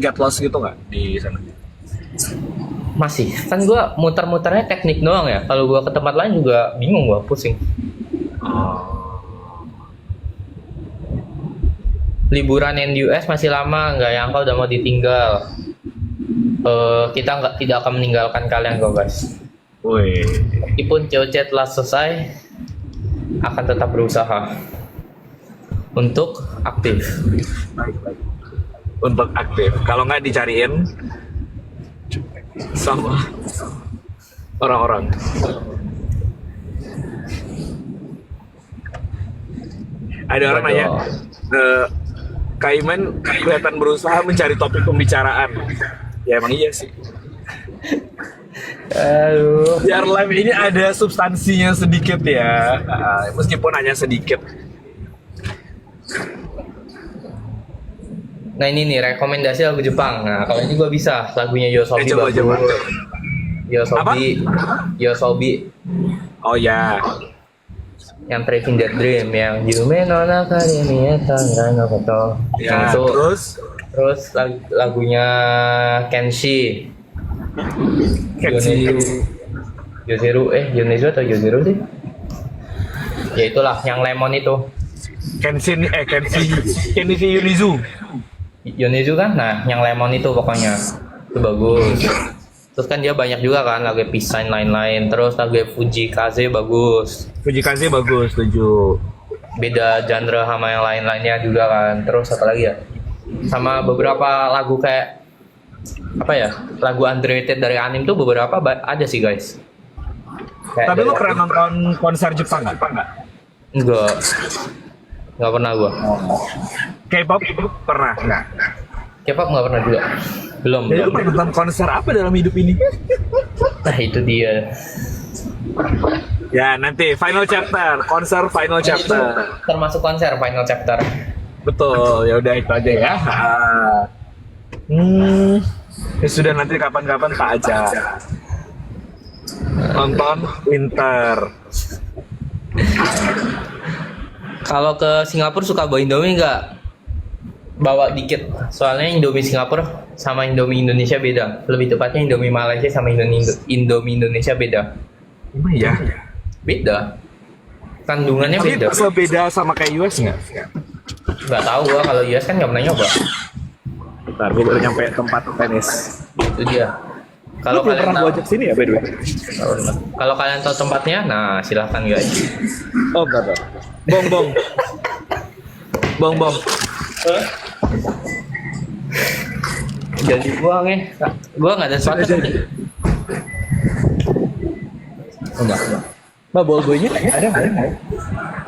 get lost gitu nggak di sana? Masih, kan gua muter-muternya teknik doang ya. Kalau gua ke tempat lain juga bingung, gua pusing. Liburan NUS masih lama, nggak yang udah mau ditinggal. Kita tidak akan meninggalkan kalian kok guys. Woi. Meskipun COC telah selesai, akan tetap berusaha untuk aktif. Untuk aktif. Kalau nggak dicariin sama orang-orang. Ada orang nanya, Kaiman kelihatan berusaha mencari topik pembicaraan. Ya emang iya sih. Aduh. Biar live ini ada substansinya sedikit ya, meskipun hanya sedikit. Nah ini nih rekomendasi lagu Jepang. Nah kalau ini gua bisa lagunya Yosobi. Coba. Yosobi. Oh ya. Yang Tracing That Dream, yang Yume no Naka de Mieta no Koto. Ya, Yang itu. terus Lagunya Kenshi. Yonezu atau Yonezu sih? Ya itulah yang lemon itu. Kenshi Yunizu. Yonezu kan? Nah, yang lemon itu pokoknya. Itu bagus. Terus kan dia banyak juga kan lagu Peace Sign lain-lain. Terus lagu Fujikaze bagus. Fujikaze bagus, setuju. Beda genre sama yang lain-lainnya juga kan. Terus apa lagi ya? Sama beberapa lagu kayak apa ya, lagu underrated dari anime tuh beberapa ada sih guys. Kayak Tapi dari- lu pernah nonton konser Jepang nggak? Enggak, nggak pernah gua. K-pop pernah nggak? K-pop nggak pernah juga. Belum. Jadi lu pernah nonton konser apa dalam hidup ini? Nah itu dia. Ya nanti final chapter, konser final Itu chapter. termasuk konser final chapter. Betul, ya udah itu aja ya. Ya sudah nanti kapan-kapan tak aja. Nonton Winter. Kalau ke Singapura suka bawa Indomie nggak? Bawa dikit. Soalnya Indomie Singapura sama Indomie Indonesia beda. Lebih tepatnya Indomie Malaysia sama Indomie Indonesia beda. Emang ya? Beda. Kandungannya Tapi beda. beda sama kayak US nggak? Nggak tahu gua, kalau US kan nggak pernah nyoba. Bentar, gue baru nyampe tempat tenis. Itu dia. Kalau Kalau kalian tahu, sini ya by the way? kalau kalian tahu tempatnya, nah silahkan guys. Oh enggak. Bong. Jadi gua nggak ada sesuatu. Jadi. Enggak. Mbak, ball boynya ada nggak?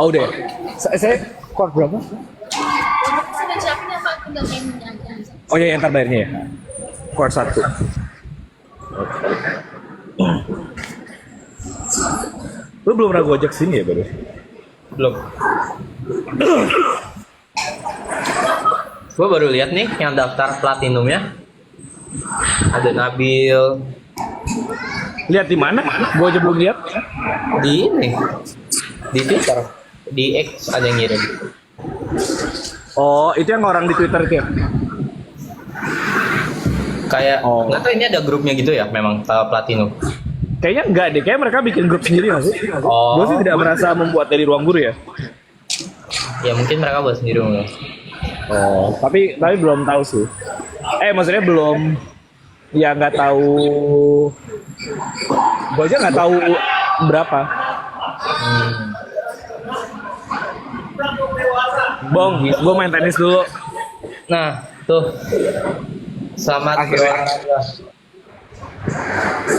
Oh udah. Saya kuat berapa? Sudah siapin apa aku nggak main aja. Oh iya, yang ntar bayarnya ya. Kuat 1. Lu belum pernah gue ajak sini ya, baru? Belum. Gua baru lihat nih yang daftar platinumnya. Ada Nabil Lihat di mana? Gue aja belum lihat. di ini, di Twitter, di X ada yang ngirim. Oh, itu yang orang di Twitter itu ya? Kayak Oh. nggak tahu ini ada grupnya gitu ya, memang platinum. Kayaknya enggak deh, kayak mereka bikin grup sendiri nggak sih? Oh. Gue sih tidak merasa membuat dari ruang guru ya. Ya mungkin mereka buat sendiri mungkin. Oh, tapi belum tahu sih. Maksudnya belum, ya nggak tahu. Gue aja nggak tahu berapa. Bong, gue main tenis dulu. Nah, tuh. Selamat Akhirnya. berolahraga.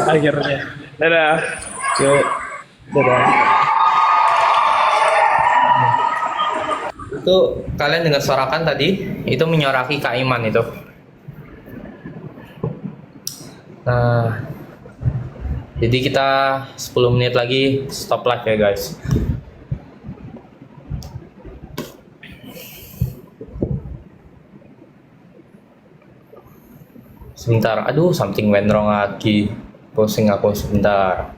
Akhirnya. Dadah. Yuk. Dadah. Itu kalian dengar sorakan tadi, itu menyoraki Kak Iman itu. Nah, jadi kita 10 menit lagi stop live ya guys. Sebentar, aduh something went wrong lagi. Pusing aku sebentar.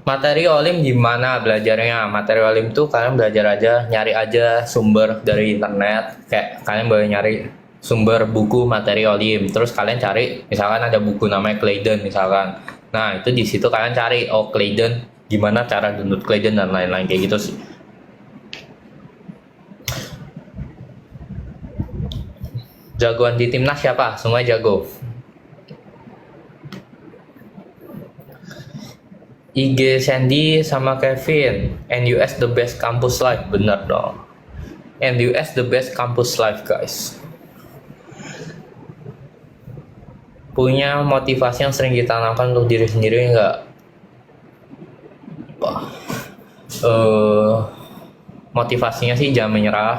Materi Olim gimana belajarnya? Materi Olim tuh kalian belajar aja, nyari aja sumber dari internet. Kayak kalian boleh nyari sumber buku materi Olim. Terus kalian cari, misalkan ada buku namanya Claydon misalkan. Nah itu di situ kalian cari, oh Claydon, gimana cara download Claydon dan lain-lain kayak gitu sih. Jagoan di timnas siapa? Semua jago. IG Sandy sama Kevin. NUS the best campus life, bener dong. NUS the best campus life guys. Punya motivasi yang sering ditanamkan untuk diri sendiri nggak? Motivasinya sih jangan menyerah.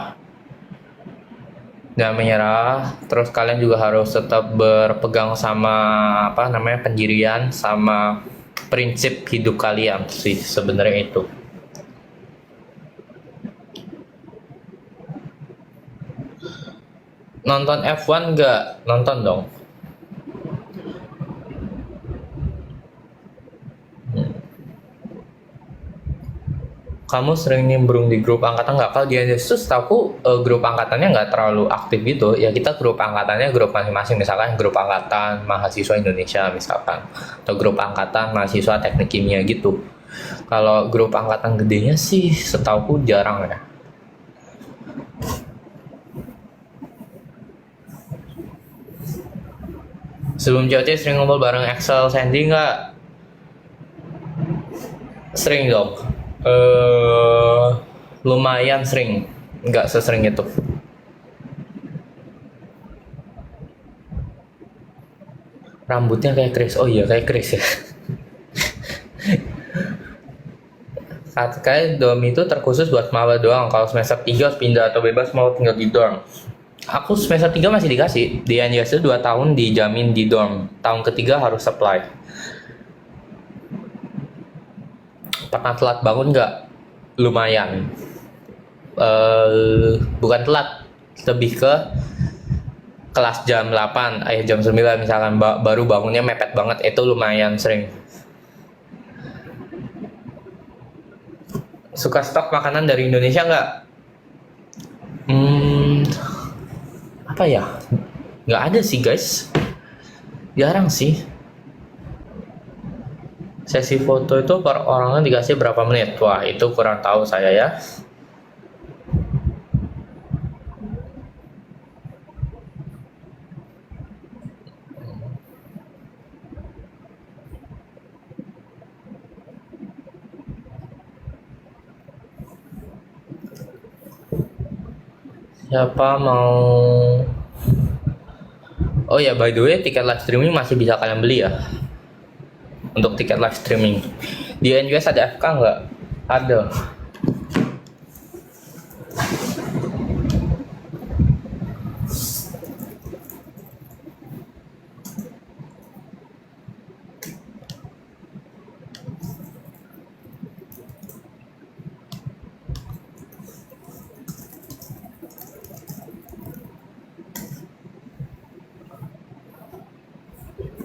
Jangan menyerah. Terus kalian juga harus tetap berpegang sama apa namanya pendirian sama prinsip hidup kalian sih sebenarnya itu. Nonton F1 nggak? Nonton dong. Kamu sering nimbrung di grup angkatan nggak? Kalau di Yesus tahu grup angkatannya nggak terlalu aktif gitu. Ya kita grup angkatannya grup masing-masing. Misalkan grup angkatan mahasiswa Indonesia misalkan. Atau grup angkatan mahasiswa teknik kimia gitu. Kalau grup angkatan gedenya sih setauku jarang ya. Sebelum COC sering ngumpul bareng Excel Sandy nggak? Sering dong. Lumayan sering, nggak sesering itu. Rambutnya kayak Chris. Oh iya kayak Chris ya. Kayak dorm itu terkhusus buat maba doang. Kalau semester 3 harus pindah atau bebas mau tinggal di dorm. Aku semester 3 masih dikasih. Di NUS itu 2 tahun dijamin di dorm. Tahun ketiga harus apply. Pernah telat bangun nggak? Lumayan. Bukan telat. Lebih ke kelas jam 8, jam 9 misalkan baru bangunnya mepet banget. Itu lumayan sering. Suka stok makanan dari Indonesia nggak? Apa ya? Nggak ada sih guys. Jarang sih. Sesi foto itu per orangnya dikasih berapa menit? Wah itu kurang tahu saya ya. Siapa mau? Oh ya, by the way, tiket live streaming masih bisa kalian beli ya. Untuk tiket live streaming di NUS ada FK nggak? Ada.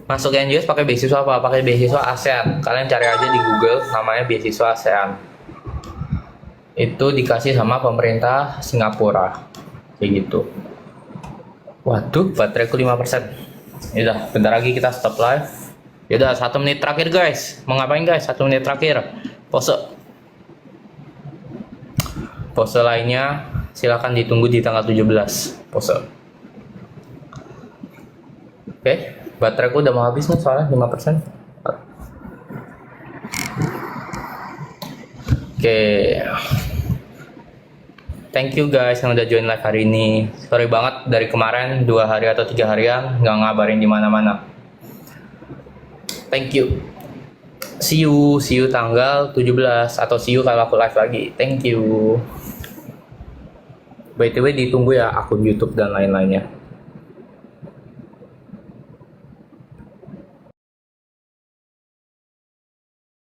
Masuk NUS pakai beasiswa apa? Pakai beasiswa ASEAN. Kalian cari aja di Google, namanya beasiswa ASEAN. Itu dikasih sama pemerintah Singapura. Kayak gitu. Waduh, bateraiku 5%. Yaudah, bentar lagi kita stop live. Yaudah, 1 menit terakhir guys. Mau ngapain guys? 1 menit terakhir. Pose. Pose lainnya silakan ditunggu di tanggal 17. Pose. Oke. Bateraiku udah mau habis nih soalnya 5%. Oke. Thank you guys yang udah join live hari ini. Sorry banget dari kemarin 2 hari atau 3 harian nggak ngabarin di mana-mana. Thank you. See you tanggal 17 atau see you kalau aku live lagi. Thank you. By the way ditunggu ya akun YouTube dan lain-lainnya.